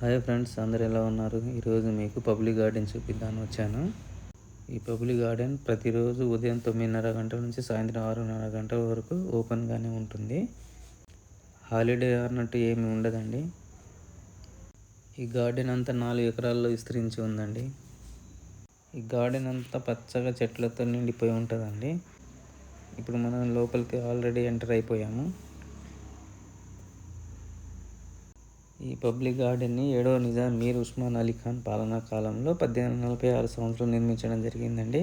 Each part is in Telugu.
హాయ్ ఫ్రెండ్స్, అందరు ఎలా ఉన్నారు? ఈరోజు మీకు పబ్లిక్ గార్డెన్ చూపిద్దామని వచ్చాను. ఈ పబ్లిక్ గార్డెన్ ప్రతిరోజు ఉదయం 9:30 గంటల నుంచి సాయంత్రం 6:30 గంటల వరకు ఓపెన్గానే ఉంటుంది. హాలిడే అన్నట్టు ఏమి ఉండదండి. ఈ గార్డెన్ అంతా 4 ఎకరాల్లో విస్తరించి ఉందండి. ఈ గార్డెన్ అంతా పచ్చగా చెట్లతో నిండిపోయి ఉంటుందండి. ఇప్పుడు మనం లోపలికి ఆల్రెడీ ఎంటర్ అయిపోయాము. ఈ పబ్లిక్ గార్డెన్ని 7వ నిజాం మీర్ ఉస్మాన్ అలీ ఖాన్ పాలనా కాలంలో 1846 సంవత్సరం నిర్మించడం జరిగిందండి.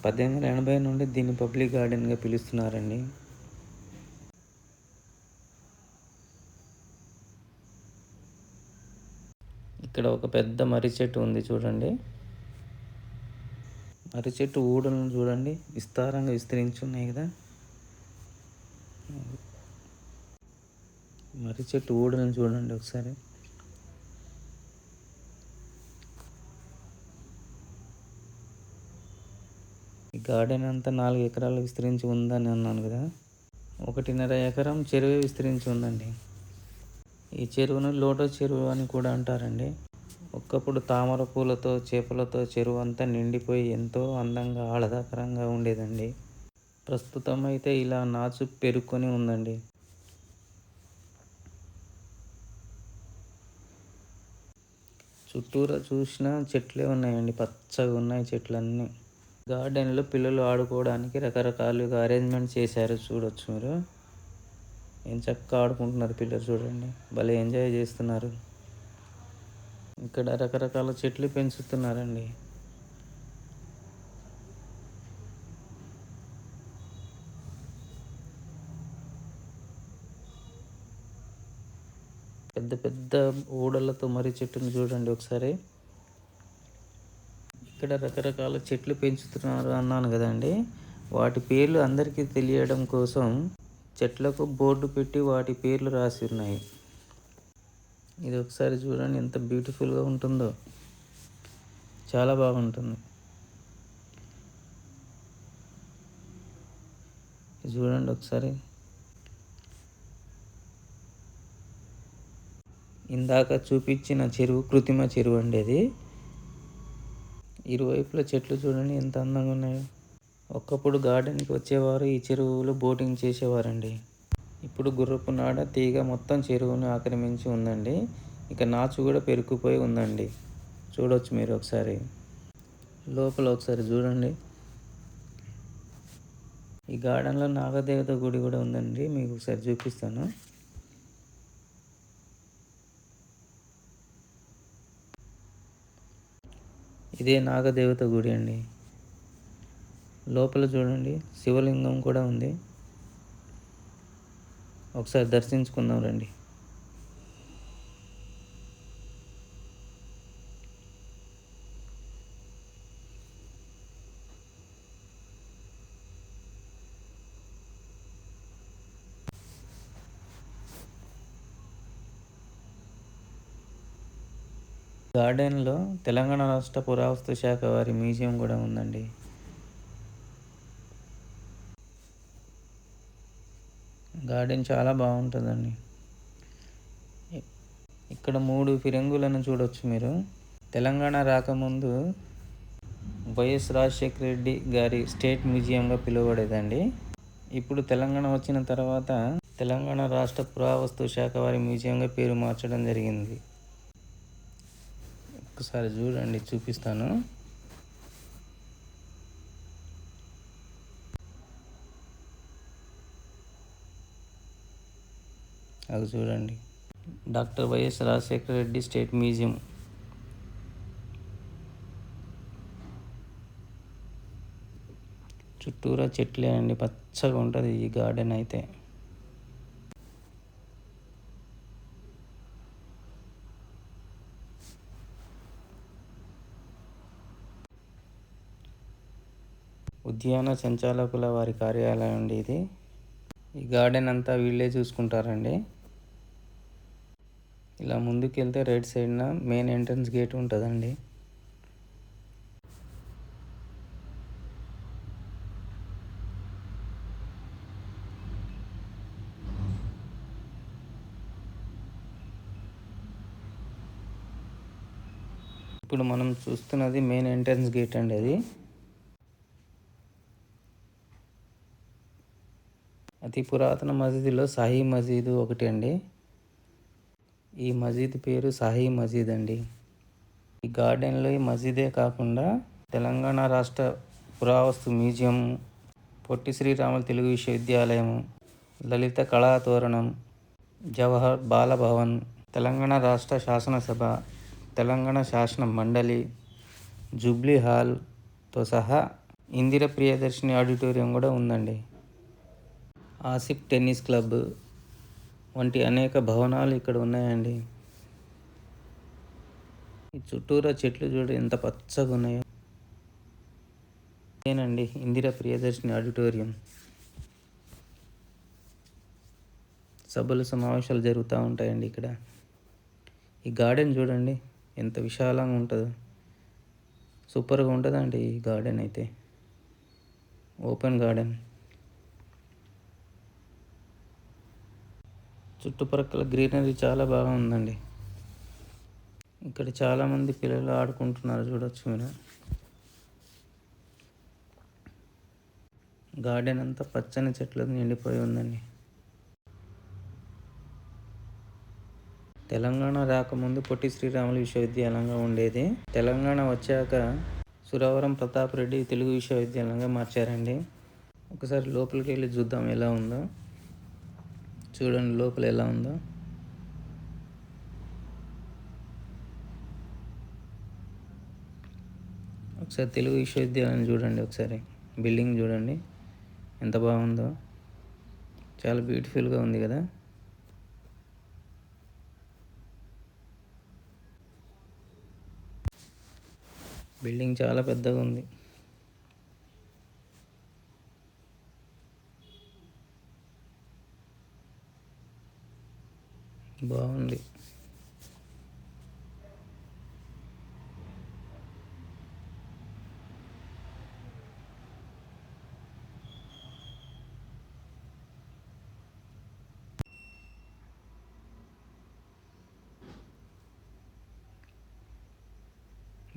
1880 నుండి దీన్ని పబ్లిక్ గార్డెన్గా పిలుస్తున్నారండి. ఇక్కడ ఒక పెద్ద మర్రి చెట్టు ఉంది చూడండి. మర్రి చెట్టు ఊడలను చూడండి, విస్తారంగా విస్తరించి ఉన్నాయి కదా. మర్రి చెట్టు ఊడలను చూడండి ఒకసారి. ఈ గార్డెన్ అంతా 4 ఎకరాలు విస్తరించి ఉందని అన్నాను కదా. 1.5 ఎకరం చెరువు విస్తరించి ఉందండి. ఈ చెరువును లోటో చెరువు అని కూడా అంటారండి. ఒకప్పుడు తామర పూలతో, చేపలతో చెరువు అంతా నిండిపోయి ఎంతో అందంగా, ఆహ్లాదకరంగా ఉండేదండి. ప్రస్తుతం అయితే ఇలా నాచు పెరుక్కొని ఉందండి. చుట్టూరా చూసినా చెట్లే ఉన్నాయండి, పచ్చగా ఉన్నాయి చెట్లన్నీ. గార్డెన్లో పిల్లలు ఆడుకోవడానికి రకరకాలుగా అరేంజ్మెంట్ చేశారు, చూడొచ్చు మీరు. ఏం చక్కగా ఆడుకుంటున్నారు పిల్లలు, చూడండి, భలే ఎంజాయ్ చేస్తున్నారు. ఇక్కడ రకరకాల చెట్లు పెంచుతున్నారండి. పెద్ద పెద్ద ఊడలతో మర్రి చెట్టును చూడండి ఒకసారి. ఇక్కడ రకరకాల చెట్లు పెంచుతున్నారు అన్నాను కదండి. వాటి పేర్లు అందరికీ తెలియడం కోసం చెట్లకు బోర్డు పెట్టి వాటి పేర్లు రాసి ఉన్నాయి. ఇది ఒకసారి చూడండి, ఎంత బ్యూటిఫుల్గా ఉంటుందో, చాలా బాగుంటుంది. చూడండి ఒకసారి. ఇందాక చూపించిన చెరువు కృత్రిమ చెరువు అండి అది. ఇరువైపుల చెట్లు చూడండి ఎంత అందంగా ఉన్నాయో. ఒకప్పుడు గార్డెన్కి వచ్చేవారు ఈ చెరువులో బోటింగ్ చేసేవారండి. ఇప్పుడు గుర్రపు నాడ తీగ మొత్తం చెరువును ఆక్రమించి ఉందండి. ఇక నాచు కూడా పెరుక్కుపోయి ఉందండి, చూడవచ్చు మీరు ఒకసారి. లోపల ఒకసారి చూడండి. ఈ గార్డెన్లో నాగదేవత గుడి కూడా ఉందండి, మీకు ఒకసారి చూపిస్తాను. ఇదే నాగదేవత గుడి అండి. లోపల చూడండి, శివలింగం కూడా ఉంది. ఒకసారి దర్శించుకుందాం రండి. గార్డెన్లో తెలంగాణ రాష్ట్ర పురావస్తు శాఖ వారి మ్యూజియం కూడా ఉందండి. గార్డెన్ చాలా బాగుంటుందండి. ఇక్కడ 3 ఫిరంగులను చూడవచ్చు మీరు. తెలంగాణ రాకముందు వైఎస్ రాజశేఖర రెడ్డి గారి స్టేట్ మ్యూజియంగా పిలువబడేదండి. ఇప్పుడు తెలంగాణ వచ్చిన తర్వాత తెలంగాణ రాష్ట్ర పురావస్తు శాఖ వారి మ్యూజియంగా పేరు మార్చడం జరిగింది. ఒకసారి చూడండి, చూపిస్తాను. అది చూడండి, doctor YS Rajasekhara Reddy state museum. చుట్టూరా చెట్లే అండి, పచ్చగా ఉంటుంది ఈ గార్డెన్ అయితే. ఉద్యాన సంచాలకుల వారి కార్యాలయం అండి ఇది. ఈ గార్డెన్ అంతా వీళ్ళే చూసుకుంటారండి. ఇలా ముందుకు వెళ్తే రైట్ సైడ్న మెయిన్ ఎంట్రన్స్ గేట్ ఉంటుందండి. ఇప్పుడు మనం చూస్తున్నది మెయిన్ ఎంట్రన్స్ గేట్ అండి. అది అతి పురాతన మసీదులో సాహీ మసీదు ఒకటి అండి. ఈ మసీద్ పేరు సాహీ మసీద్ అండి. ఈ గార్డెన్లో ఈ మసీదే కాకుండా తెలంగాణ రాష్ట్ర పురావస్తు మ్యూజియం, పొట్టి శ్రీరాములు తెలుగు విశ్వవిద్యాలయం, లలిత కళాతోరణం, జవహర్ బాలభవన్, తెలంగాణ రాష్ట్ర శాసనసభ, తెలంగాణ శాసన మండలి, జూబ్లీ హాల్తో సహా ఇందిర ప్రియదర్శిని ఆడిటోరియం కూడా ఉందండి. ఆసిఫ్ టెన్నిస్ క్లబ్ వంటి అనేక భవనాలు ఇక్కడ ఉన్నాయండి. ఈ చుట్టూరా చెట్లు చూడు ఎంత పచ్చగా ఉన్నాయో. ఇదేనండి ఇందిర ప్రియదర్శిని ఆడిటోరియం. సభలు సమావేశాలు జరుగుతూ ఉంటాయండి ఇక్కడ. ఈ గార్డెన్ చూడండి ఎంత విశాలంగా ఉంటుందో. సూపర్గా ఉంటుందండి ఈ గార్డెన్ అయితే. Open garden. చుట్టుపక్కల గ్రీనరీ చాలా బాగా ఉందండి. ఇక్కడ చాలామంది పిల్లలు ఆడుకుంటున్నారు, చూడొచ్చు మీరు. గార్డెన్ అంతా పచ్చని చెట్లతో నిండిపోయి ఉందండి. తెలంగాణ రాకముందు పొట్టి శ్రీరాములు విశ్వవిద్యాలయంగా ఉండేది. తెలంగాణ వచ్చాక సురవరం ప్రతాప్ రెడ్డి తెలుగు విశ్వవిద్యాలయంగా మార్చారండి. ఒకసారి లోపలికి వెళ్ళి చూద్దాం ఎలా ఉందో. చూడండి లోపల ఎలా ఉందో. ఒకసారి తెలుగు విశ్వవిద్యాలయం చూడండి. ఒకసారి బిల్డింగ్ చూడండి ఎంత బాగుందో. చాలా బ్యూటిఫుల్గా ఉంది కదా. బిల్డింగ్ చాలా పెద్దగా ఉంది. బాగుంది.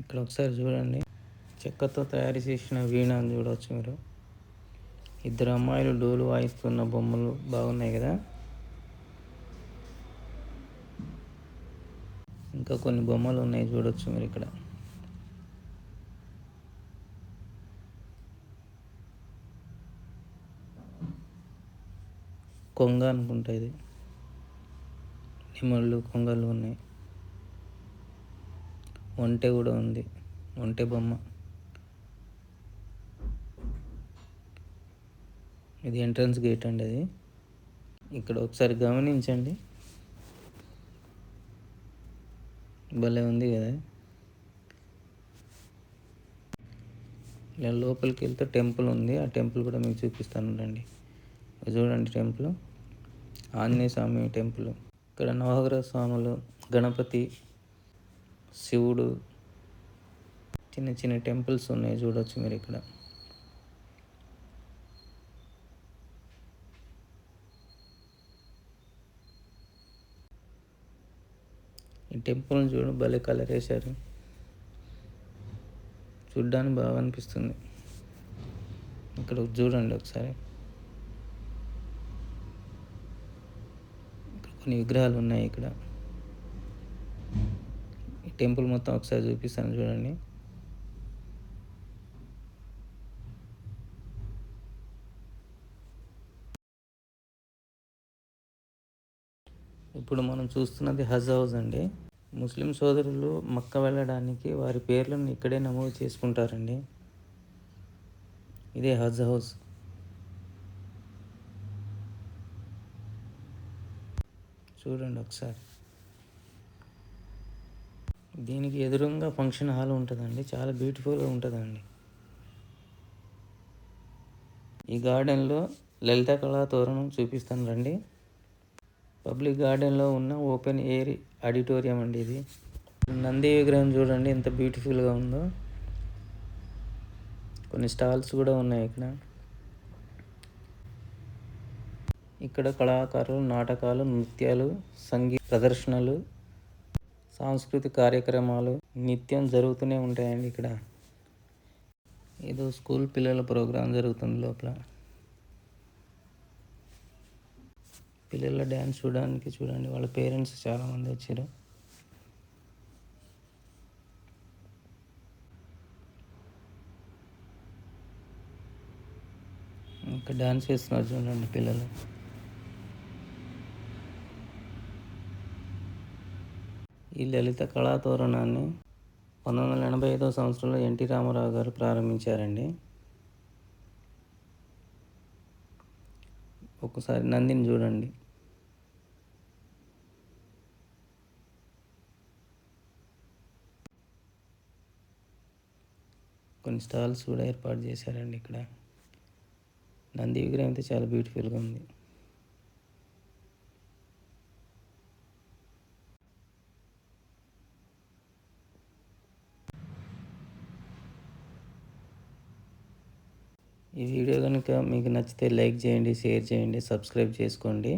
ఇక్కడ ఒకసారి చూడండి, చెక్కతో తయారు చేసిన వీణ చూడవచ్చు మీరు. ఇద్దరు అమ్మాయిలు డోలు వాయిస్తున్న బొమ్మలు బాగున్నాయి కదా. ఇంకా కొన్ని బొమ్మలు ఉన్నాయి చూడవచ్చు మీరు ఇక్కడ. కొంగ అనుకుంటా ఇది. నెమళ్ళు, కొంగలు ఉన్నాయి. ఒంటె కూడా ఉంది, ఒంటె బొమ్మ. ఇది ఎంట్రన్స్ గేట్ అండి. అది ఇక్కడ ఒకసారి గమనించండి, భలే ఉంది కదా. ఇలా లోపలికి వెళ్తే టెంపుల్ ఉంది. ఆ టెంపుల్ కూడా మీకు చూపిస్తాను రండి. చూడండి టెంపుల్, ఆంజనేయ స్వామి టెంపుల్. ఇక్కడ నవగ్రహ స్వాములు, గణపతి, శివుడు, చిన్న చిన్న టెంపుల్స్ ఉన్నాయి చూడవచ్చు మీరు ఇక్కడ. ఈ టెంపుల్ని చూడు, భలే కలర్ వేశారు. చూడ్డానికి బాగా అనిపిస్తుంది. ఇక్కడ చూడండి ఒకసారి. ఇక్కడ కొన్ని విగ్రహాలు ఉన్నాయి ఇక్కడ. ఈ టెంపుల్ మొత్తం ఒకసారి చూపిస్తాను చూడండి. ఇప్పుడు మనం చూస్తున్నది హజ్ హౌస్ అండి. ముస్లిం సోదరులు మక్క వెళ్ళడానికి వారి పేర్లను ఇక్కడే నమోదు చేసుకుంటారండి. ఇదే హజ్ హౌస్. చూడండి ఒకసారి. దీనికి ఎదురుగా ఫంక్షన్ హాల్ ఉంటుందండి. చాలా బ్యూటిఫుల్గా ఉంటుందండి. ఈ గార్డెన్లో లలిత కళా తోరణం చూపిస్తాను రండి. పబ్లిక్ గార్డెన్లో ఉన్న ఓపెన్ ఎయిర్ ఆడిటోరియం అండి ఇది. నంది విగ్రహం చూడండి ఎంత బ్యూటిఫుల్గా ఉందో. కొన్ని స్టాల్స్ కూడా ఉన్నాయి ఇక్కడ. ఇక్కడ కళాకారులు నాటకాలు, నృత్యాలు, సంగీత ప్రదర్శనలు, సాంస్కృతిక కార్యక్రమాలు నిత్యం జరుగుతూనే ఉంటాయండి ఇక్కడ. ఏదో స్కూల్ పిల్లల ప్రోగ్రాం జరుగుతుంది లోపల. పిల్లల డ్యాన్స్ చూడడానికి చూడండి, వాళ్ళ పేరెంట్స్ చాలామంది వచ్చారు. ఇంకా డ్యాన్స్ చేస్తున్నారు చూడండి పిల్లలు. ఈ లలిత కళాతోరణాన్ని 1985వ సంవత్సరంలో ఎన్టీ రామారావు గారు ప్రారంభించారండి. ఒకసారి నందిని చూడండి. కొన్ని స్టాల్స్ కూడా ఏర్పాటు చేశారండి ఇక్కడ. నంది విగ్రహం అయితే చాలా బ్యూటిఫుల్గా ఉంది. ఈ వీడియో కనుక మీకు నచ్చితే లైక్ చేయండి, షేర్ చేయండి, సబ్స్క్రైబ్ చేసుకోండి.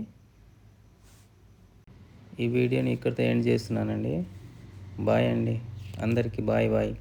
ఈ వీడియోని ఇక్కడితో ఎండ్ చేస్తున్నానండి. బాయ్ అండి, అందరికీ బాయ్ బాయ్.